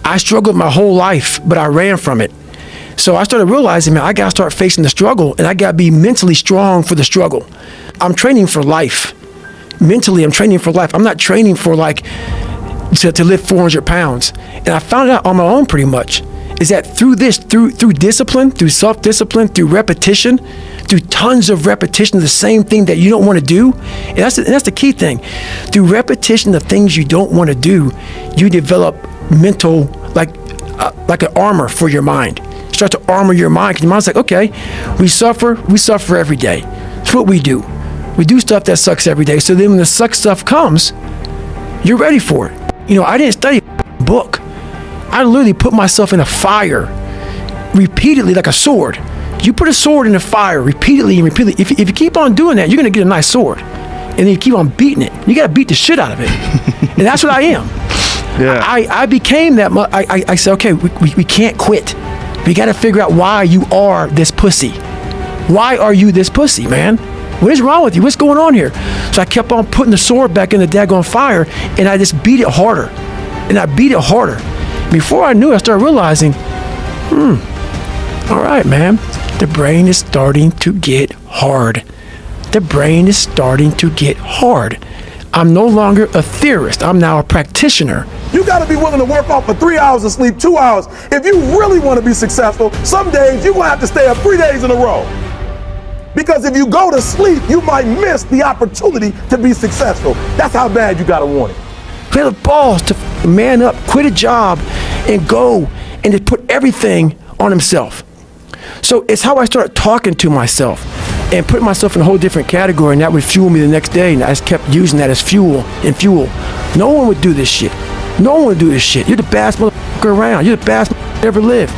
I struggled my whole life, but I ran from it. So I started realizing, man, I got to start facing the struggle, and I got to be mentally strong for the struggle. I'm training for life. Mentally, I'm training for life. I'm not training for like to lift 400 pounds. And I found out on my own pretty much is that through discipline, through self-discipline, through repetition, through tons of repetition of the same thing that you don't want to do, and that's the key thing. Through repetition of things you don't want to do, you develop mental, like an armor for your mind. You start to armor your mind, because your mind's like, okay, we suffer every day. That's what we do. We do stuff that sucks every day. So then when the suck stuff comes, you're ready for it. I didn't study a book. I literally put myself in a fire repeatedly like a sword. You put a sword in the fire repeatedly and repeatedly. If you keep on doing that, you're going to get a nice sword. And then you keep on beating it. You got to beat the shit out of it. And that's what I am. Yeah. I became that. I said, okay, we can't quit. We got to figure out why you are this pussy. Why are you this pussy, man? What is wrong with you? What's going on here? So I kept on putting the sword back in the daggone fire, and I just beat it harder. And I beat it harder. Before I knew it, I started realizing, all right, man, the brain is starting to get hard. The brain is starting to get hard. I'm no longer a theorist. I'm now a practitioner. You got to be willing to work off for 3 hours of sleep, 2 hours. If you really want to be successful, some days you're going to have to stay up 3 days in a row. Because if you go to sleep, you might miss the opportunity to be successful. That's how bad you got to want it. Who had the balls to man up, quit a job, and go and to put everything on himself. So it's how I started talking to myself and putting myself in a whole different category, and that would fuel me the next day, and I just kept using that as fuel. No one would do this shit. No one would do this shit. You're the baddest motherfucker around. You're the baddest motherfucker ever lived.